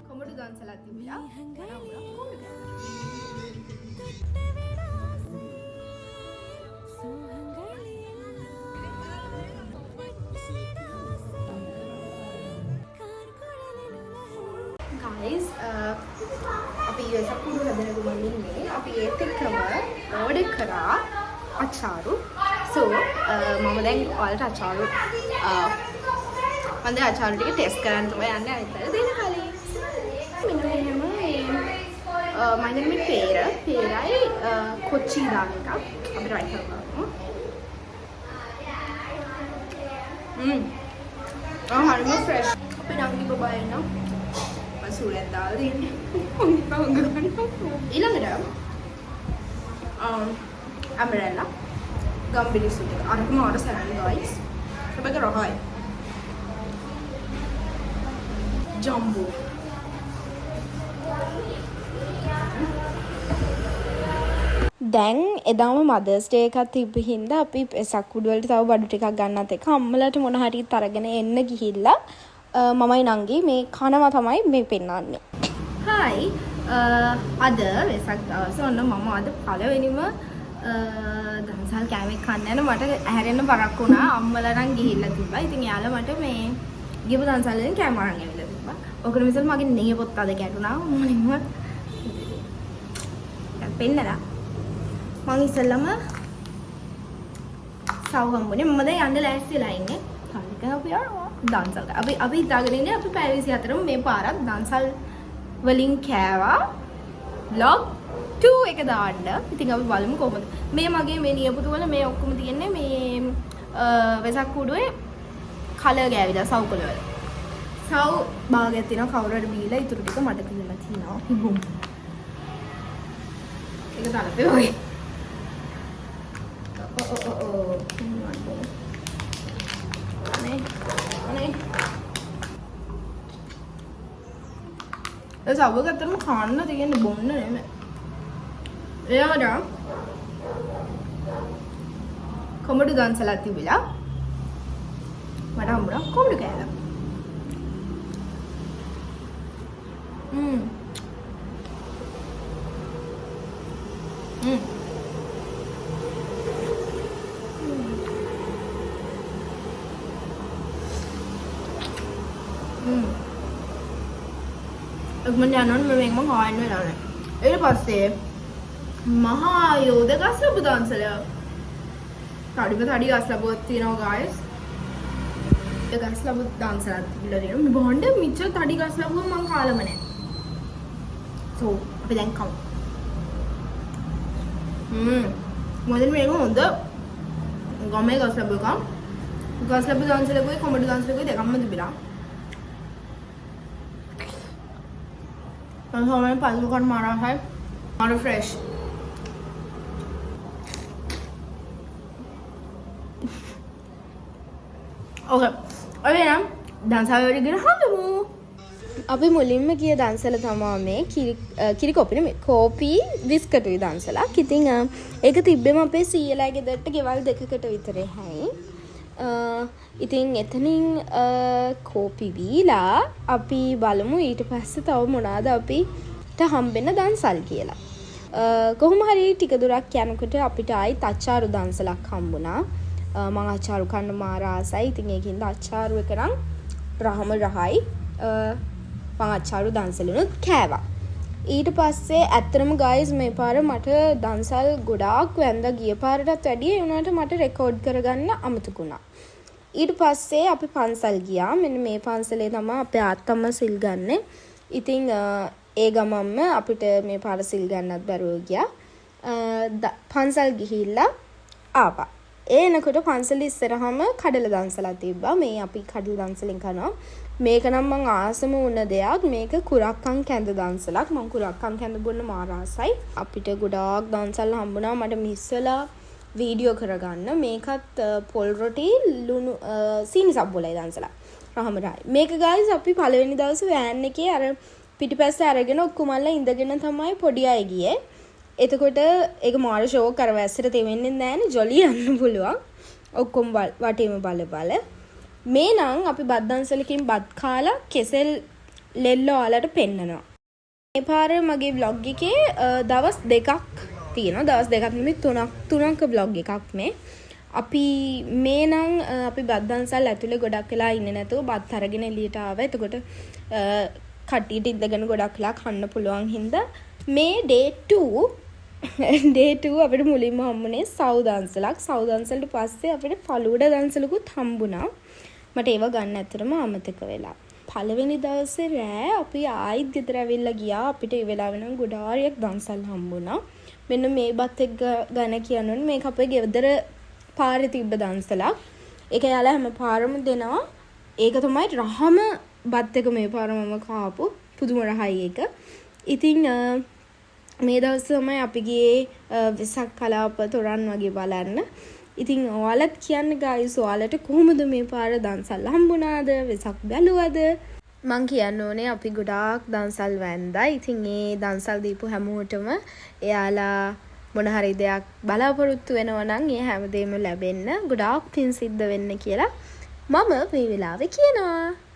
කොමඩු දන්සලක් තිබිලා guys අපි වෙසක් කුඩු හදන ගමන් ඉන්නේ අපි ඒත් එක්කම ඕඩර් කරා අචාරු so මම දැන් ඔයාලට අචාරු මම දැන් අචාරු ටික ටෙස්ට් කරන්න තමයි යන්නේ අනිත් අය දෙන්න කලින් මෙන්න මෙහෙම මම දැන් මේ පේරයි කොච්චි දාන එක අපි try කරමු හරිම fresh අපි නංගි බබා එනවා සූරයක් දාලා දෙන්නේ ඊළඟට umbrella ගම්බිලි සූට් එක අරක මාර සරල guys හැබැයි රහයි ජම්බෝ දැන් එදාම මදර්ස් ඩේ එකක් තිබ්බ හින්දා අපි සක්කුඩු වලට තව බඩු ටිකක් ගන්නත් එක්ක අම්මලාට මොන හරි තරගෙන එන්න ගිහිල්ලා මමයි නංගි මේ කනවා තමයි මේ පෙන්නන්නේ. හායි අද වෙසක් දවසේ ඔන්න මම අද පළවෙනිම දන්සල් කෑමක් කන්න යන මට ඇහැරෙන්න බරක් වුණා. අම්මලා නම් ගිහිල්ලා තිබ්බා. ඉතින් යාළුවා මට මේ ගිහපු දන්සල් වලින් කෑම අරන් ඇවිල්ලා තිබ්බා. ඔකට මිසල් මගේ නේ පොත් අද ගැටුණා. මුලින්ම පෙන්නලා මම ඉස්සෙල්ලම සව් හම්බුනේ. මම දැන් යන්න ලෑස්තිලා ඉන්නේ. කාලික අපි යනවා. දන්සල් අපි හිතාගෙන ඉන්නේ අපි පැය 24ම මේ පාරක් දන්සල් වලින් කෑවා vlog 2 එක දාන්න. ඉතින් අපි බලමු කොහොමද. මේ මගේ මේ නියපොතු වල මේ ඔක්කොම තියෙන්නේ මේ වෙසක් කුඩුවේ කලර් ගෑවිලා සව් කලර් වල. සව් භාගයක් තියෙනවා කවුරු හරි බීලා ඉතුරු ටික මට කියලා තියෙනවා. හිබුම්. ඒක තරපේ වගේ. ඒ සව් ගත්තම කන්න තියෙන්නේ බොන්න නෙමෙයි. එයාට කොමඩු දන්සලක් තිබිලා මට හම්බුණා කොමඩු කෑල්ල. මම යනවා මම හොයන්න වෙනවා. ඊට පස්සේ මහා යෝධ ගස් ලැබු දන්සල. තඩි ගස් ලැබුවක් තියෙනවා guys. ඒ ගස් ලැබු දන්සලක් තිබිලා තියෙනවා. බොණ්ඩ මිච්චර තඩි ගස් ලැබුව මම කාලම නැහැ. so අපි දැන් කමු. මොකද මේක හොඳ ගමේ ගස් ලැබුව එක. ගස් ලැබු දන්සලකුයි කොමඩු දන්සලකුයි දෙකම තිබිලා. हमें पालू कर मारा है और फ्रेश ओके अभी ना दांसा वाली गिरा हाँ तो අපි මුලින්ම ගිය දන්සල තමයි මේ කිරි කෝපි නෙමෙයි කෝපි බිස්කටුයි දන්සලක්. ඉතින් ඒක තිබ්බෙම අපේ සීයලා ගෙදරට ගෙවල් දෙකකට විතරේ හැයි. ඉතින් එතනින් කෝපි බීලා අපි බලමු ඊට පස්සේ තව මොනවාද අපිට හම්බෙන්න දන්සල් කියලා. කොහොම හරි ටික දුරක් යනකොට අපිට ආයිත් අචාරු දන්සලක් හම්බුණා. මම අචාරු කන්න මාර ආසයි. ඉතින් ඒකින්ද අචාරු එක නම් රහම රහයි. මම අචාරු දන්සලුනුත් කෑවා. ඊට පස්සේ ඇත්තටම guys මේ පාර මට දන්සල් ගොඩාක් වැන්දා ගිය පාරටත් වැඩිය ඒ උනාට මට රෙකෝඩ් කරගන්න අමතකුණා. ඊට පස්සේ අපි පන්සල් ගියා. මෙන්න මේ පන්සලේ තමයි අපේ ආත්තම්ම සිල් ගන්නෙ. ඉතින් ඒ ගමම්ම අපිට මේ පාර සිල් ගන්නත් බැරුව ගියා. පන්සල් ගිහිල්ලා ආවා. එනකොට පන්සල ඉස්සරහම කඩල දන්සලක් තිබ්බා. මේ අපි කඩල දන්සලෙන් කරනවා. මේක නම් මං ආසම වුණ දෙයක්. මේක කුරක්කන් කැඳ දන්සලක්. මං කුරක්කන් කැඳ බොන්න මාර ආසයි. අපිට ගොඩාක් දන්සල් හම්බුණා. මට මිස් වෙලා වීඩියෝ කරගන්න. මේකත් පොල් රොටි ලුණු සීනි සබ්බොලයි දන්සලක්. රහමරයි. මේක guys අපි පළවෙනි දවසේ වෑන් එකේ අර පිටිපස්සේ අරගෙන ඔක්කොමල්ලා ඉඳගෙන තමයි පොඩි අය ගියේ. එතකොට ඒක මාර ෂෝක් අර වැස්සට තෙමෙන්නේ නැහැනේ ජොලි යන්න පුළුවන්. ඔක්කොම වටේම බල මේ නම් අපි බත් දන්සලකින් බත් කාලා කෙසෙල් ලෙල්ලෝ ආලට පෙන්නනවා. මේ පාර මගේ vlog එකේ දවස් දෙකක් තියෙනවා. දවස් දෙකක් නෙමෙයි තුනක vlog එකක් මේ. අපි මේ නම් අපි බත් දන්සල් ඇතුලේ ගොඩක් වෙලා ඉන්නේ නැතුව බත් අරගෙන එළියට ආවා. එතකොට කට්ටියට ඉඳගෙන ගොඩක් වෙලා කන්න පුළුවන් හින්දා මේ day 2 අපිට මුලින්ම හම්බුනේ සව් දන්සලක්. සව් දන්සලට පස්සේ අපිට ෆලූඩ දන්සලකුත් හම්බුණා. මට ඒව ගන්න ඇත්තටම අමතක වෙලා. පළවෙනි දවසේ රෑ අපි ආයිත් ගෙදර ඇවිල්ලා ගියා. අපිට ඒ වෙලාව වෙනම ගොඩාරියක් දන්සල් හම්බුණා. මෙන්න මේ බත් එක්ක ගන්න කියනවනේ මේක අපේ ගෙදර පාරේ තිබ්බ දන්සලක්. ඒක යාලා හැම පාරම දෙනවා. ඒක තමයි රහම බත් එක මේ පාර මම කාපු. පුදුම රහයි ඒක. ඉතින් මේ දවස් තමයි අපි ගියේ වෙසක් කලාප තොරන් වගේ බලන්න. ඉතින් ඔයාලත් කියන්න ගයිස් ඔයාලට කොහොමද මේ පාර දන්සල් හම්බුණාද? වෙසක් බැලුවද? මං කියන්න ඕනේ අපි ගොඩාක් දන්සල් වැන්දා. ඉතින් ඒ දන්සල් දීපු හැමෝටම එයාලා මොන හරි දෙයක් බලාපොරොත්තු වෙනවා නම් ඒ හැමදේම ලැබෙන්න ගොඩාක් පින් සිද්ධ වෙන්න කියලා මම මේ වෙලාවේ කියනවා.